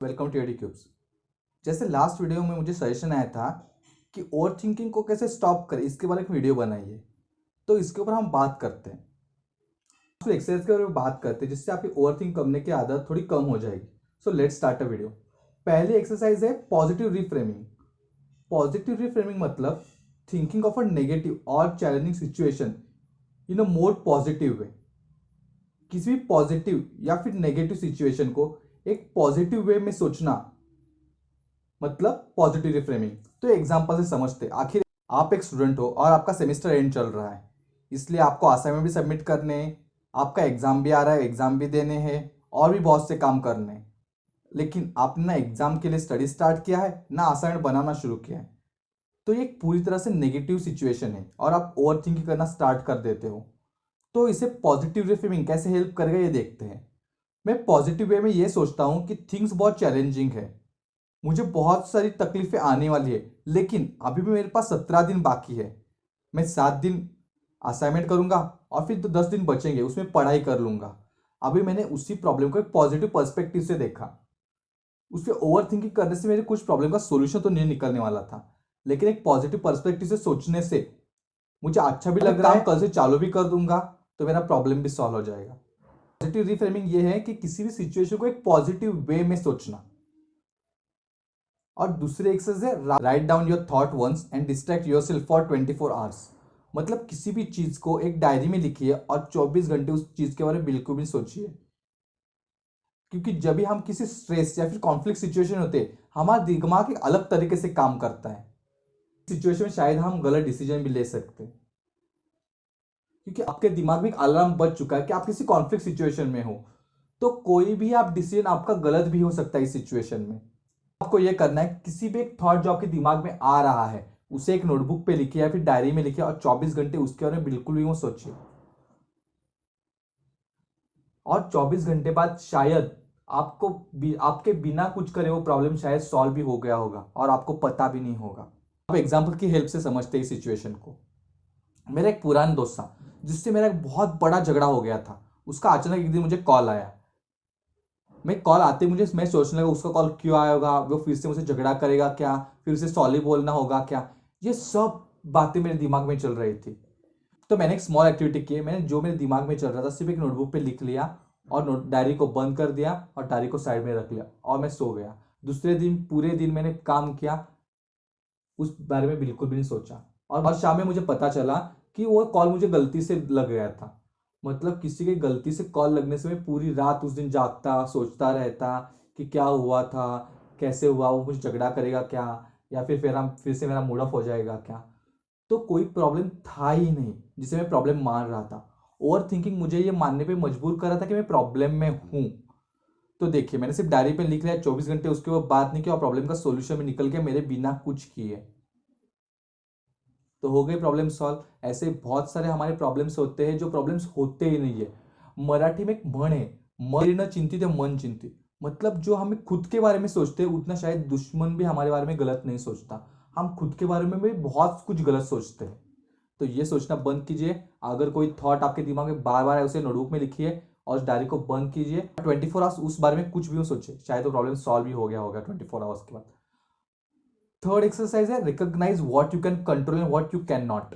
Welcome to AD Cubes. जैसे last video में मुझे सजेशन आया था कि ओवर थिंकिंग को कैसे स्टॉप करें, इसके बारे में एक वीडियो बनाइए। तो इसके ऊपर हम बात करते हैं, तो एक्सरसाइज के बारे में बात करते हैं जिससे आपकी ओवर थिंक करने की आदत थोड़ी कम हो जाएगी। So let's start a video. पहली एक्सरसाइज है पॉजिटिव रिफ्रेमिंग। पॉजिटिव रिफ्रेमिंग मतलब थिंकिंग ऑफ अ नेगेटिव और challenging situation in a more positive way. किसी भी पॉजिटिव या फिर नेगेटिव सिचुएशन को एक पॉजिटिव वे में सोचना मतलब पॉजिटिव रिफ्रेमिंग। तो एग्जांपल से समझते, आखिर आप एक स्टूडेंट हो और आपका सेमेस्टर एंड चल रहा है, इसलिए आपको असाइनमेंट भी सबमिट करने हैं, आपका एग्जाम भी आ रहा है, एग्जाम भी देने हैं और भी बहुत से काम करने हैं। लेकिन आपने ना एग्जाम के लिए स्टडी स्टार्ट किया है ना असाइनमेंट बनाना शुरू किया है। तो ये एक पूरी तरह से नेगेटिव सिचुएशन है और आप ओवर थिंकिंग करना स्टार्ट कर देते हो। तो इसे पॉजिटिव रिफ्रेमिंग कैसे हेल्प करेगा ये देखते हैं। मैं पॉजिटिव वे में ये सोचता हूँ कि थिंग्स बहुत चैलेंजिंग है, मुझे बहुत सारी तकलीफें आने वाली है, लेकिन अभी भी मेरे पास 17 दिन बाकी है। मैं 7 दिन असाइनमेंट करूंगा और फिर तो 10 दिन बचेंगे, उसमें पढ़ाई कर लूंगा। अभी मैंने उसी प्रॉब्लम को एक पॉजिटिव पर्सपेक्टिव से देखा। उस पर ओवर थिंकिंग करने से मेरे कुछ प्रॉब्लम का सोल्यूशन तो नहीं निकलने वाला था, लेकिन एक पॉजिटिव पर्सपेक्टिव से सोचने से मुझे अच्छा भी लग रहा है, कल से चालू भी कर दूंगा तो मेरा प्रॉब्लम भी सॉल्व हो जाएगा। पॉजिटिव रिफ्रेमिंग ये है कि किसी भी सिचुएशन को एक पॉजिटिव वे में सोचना। और दूसरी एक्सरसाइज है write down your thought once and distract yourself for 24 hours. मतलब किसी भी चीज को एक डायरी में लिखिए और 24 घंटे उस चीज के बारे में बिल्कुल भी सोचिए। क्योंकि जब भी हम किसी स्ट्रेस या फिर कॉन्फ्लिक्ट सिचुएशन होते हैं, हमारा दिमाग एक अलग तरीके से काम करता है। सिचुएशन में शायद हम गलत डिसीजन भी ले सकते हैं, क्योंकि आपके दिमाग में एक अलार्म बज चुका है कि आप किसी कॉन्फ्लिक्ट सिचुएशन में हो। तो कोई भी आप डिसीजन आपका गलत भी हो सकता है इस सिचुएशन में। आपको यह करना है, किसी भी एक थॉट जो आपके दिमाग में आ रहा है उसे एक नोटबुक पे लिखिए या फिर डायरी में लिखिए और 24 घंटे उसके बारे में बिल्कुल भी मत सोचिए। और 24 घंटे बाद शायद आपको आपके बिना कुछ करे वो प्रॉब्लम शायद सॉल्व भी हो गया होगा और आपको पता भी नहीं होगा। अब एग्जाम्पल की हेल्प से समझते हैं इस सिचुएशन को। मेरा एक पुराना दोस्त था जिससे मेरा एक बहुत बड़ा झगड़ा हो गया था। उसका अचानक एक दिन मुझे कॉल आया। मैं कॉल आते मुझे मैं सोचने लगा उसका कॉल क्यों आया होगा, वो फिर से मुझसे झगड़ा करेगा क्या, फिर उसे सॉरी बोलना होगा क्या। ये सब बातें मेरे दिमाग में चल रही थी। तो मैंने एक स्मॉल एक्टिविटी की। मैंने जो मेरे दिमाग में चल रहा था सिर्फ एक नोटबुक पे लिख लिया और डायरी को बंद कर दिया और डायरी को साइड में रख लिया और मैं सो गया। दूसरे दिन पूरे दिन मैंने काम किया, उस बारे में बिल्कुल भी नहीं सोचा। और शाम में मुझे पता चला कि वो कॉल मुझे गलती से लग गया था। मतलब किसी के गलती से कॉल लगने से मैं पूरी रात उस दिन जागता, सोचता रहता कि क्या हुआ था, कैसे हुआ, वो मुझे झगड़ा करेगा क्या, या फिर से मेरा मूड ऑफ हो जाएगा क्या। तो कोई प्रॉब्लम था ही नहीं जिसे मैं प्रॉब्लम मान रहा था। ओवर थिंकिंग मुझे ये मानने पे मजबूर कर रहा था कि मैं प्रॉब्लम में हूँ। तो देखिए, मैंने सिर्फ डायरी पे लिख लिया 24 घंटे, उसके बाद बात नहीं किया और प्रॉब्लम का सोल्यूशन भी निकल गया मेरे बिना कुछ किए। तो हो गई प्रॉब्लम सॉल्व। ऐसे बहुत सारे हमारे प्रॉब्लम्स होते हैं जो प्रॉब्लम्स होते ही नहीं है। मराठी में एक म्हण है, मन न चिंतित है मन चिंतित। मतलब जो हमें खुद के बारे में सोचते हैं उतना शायद दुश्मन भी हमारे बारे में गलत नहीं सोचता। हम खुद के बारे में भी बहुत कुछ गलत सोचते हैं। तो ये सोचना बंद कीजिए। अगर कोई थॉट आपके दिमाग में बार बार है उसे नोटबुक में लिखिए और उस डायरी को बंद कीजिए। 24 आवर्स उस बारे में कुछ भी मत सोचिए, शायद वो प्रॉब्लम सॉल्व भी हो गया होगा 24 आवर्स के बाद। थर्ड एक्सरसाइज है recognise what you can control and what you can not.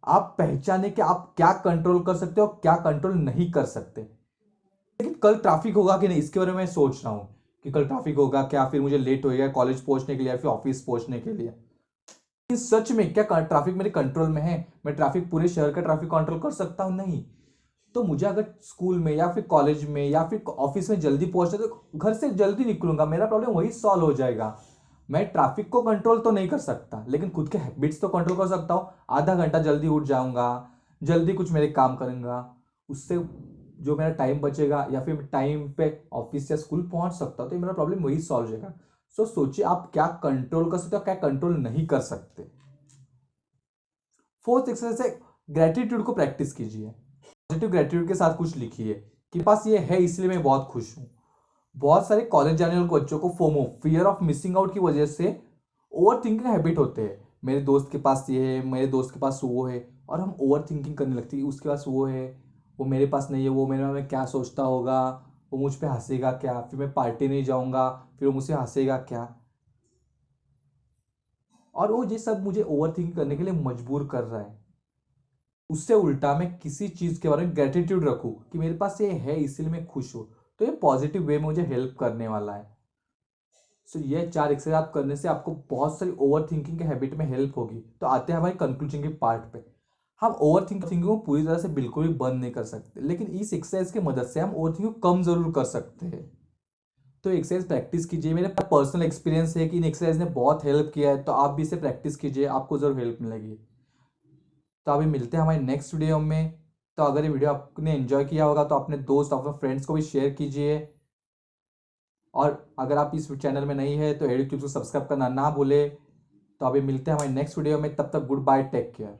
आप पहचाने कि आप क्या कंट्रोल कर सकते हो और क्या कंट्रोल नहीं कर सकते। लेकिन कल ट्रैफिक होगा कि नहीं इसके बारे में मैं सोच रहा हूं कि कल ट्रैफिक होगा क्या, फिर मुझे लेट होएगा कॉलेज पहुंचने के लिए या फिर ऑफिस पहुंचने के लिए। लेकिन सच में क्या ट्रैफिक मेरे कंट्रोल में है? मैं ट्रैफिक पूरे शहर का ट्रैफिक कंट्रोल कर सकता हूं? नहीं। तो मुझे अगर स्कूल में या फिर कॉलेज में या फिर ऑफिस में जल्दी पहुंचना तो घर से जल्दी निकलूंगा, मेरा प्रॉब्लम वही सॉल्व हो जाएगा। मैं ट्रैफिक को कंट्रोल तो नहीं कर सकता, लेकिन खुद के हैबिट्स तो कंट्रोल कर सकता हूँ। आधा घंटा जल्दी उठ जाऊंगा, जल्दी कुछ मेरे काम करूंगा, उससे जो मेरा टाइम बचेगा या फिर टाइम पे ऑफिस या स्कूल पहुंच सकता हूँ, तो मेरा प्रॉब्लम वही सॉल्व हो जाएगा। सो सोचिए आप क्या कंट्रोल कर सकते हो, क्या कंट्रोल नहीं कर सकते। फोर्थ एक्सरसाइज है ग्रेटिट्यूड को प्रैक्टिस कीजिए। पॉजिटिव ग्रेटिट्यूड के साथ कुछ लिखिए कि पास ये है इसलिए मैं बहुत खुश हूँ। बहुत सारे कॉलेज जाने वाले बच्चों को FOMO, fear of missing out की वजह से ओवर थिंकिंग हैबिट होते हैं। मेरे दोस्त के पास ये है, मेरे दोस्त के पास वो है, और हम ओवर थिंकिंग करने लगते हैं उसके पास वो है, वो मेरे पास नहीं है, वो मेरे बारे में क्या सोचता होगा, वो मुझ पे हंसेगा क्या, फिर मैं पार्टी नहीं जाऊंगा, फिर वो मुझसे हंसेगा क्या। और वो ये सब मुझे ओवर थिंक करने के लिए मजबूर कर रहा है। उससे उल्टा मैं किसी चीज़ के बारे में ग्रेटिट्यूड रखूँ कि मेरे पास ये है इसीलिए मैं खुश हूँ, तो ये पॉजिटिव वे में मुझे हेल्प करने वाला है। सो ये 4 एक्सरसाइज आप करने से आपको बहुत सारी ओवर थिंकिंग के हैबिट में हेल्प होगी। तो आते हैं हमारे कंक्लूजन के पार्ट पे। हम ओवर थिंकिंग को पूरी तरह से बिल्कुल भी बंद नहीं कर सकते, लेकिन इस एक्सरसाइज की मदद से हम ओवर थिंकिंग को कम जरूर कर सकते हैं। तो एक्सरसाइज प्रैक्टिस कीजिए, मेरा पर्सनल एक्सपीरियंस है कि इन एक्सरसाइज ने बहुत हेल्प किया है, तो आप भी इसे प्रैक्टिस कीजिए, आपको जरूर हेल्प मिलेगी। तो अभी मिलते हैं हमारे नेक्स्ट वीडियो में। तो अगर ये वीडियो आपने एंजॉय किया होगा तो अपने दोस्त अपने फ्रेंड्स को भी शेयर कीजिए। और अगर आप इस चैनल में नहीं है तो एडुट्यूब को सब्सक्राइब करना ना भूले। तो अभी मिलते हैं हमारे नेक्स्ट वीडियो में, तब तक गुड बाय, टेक केयर।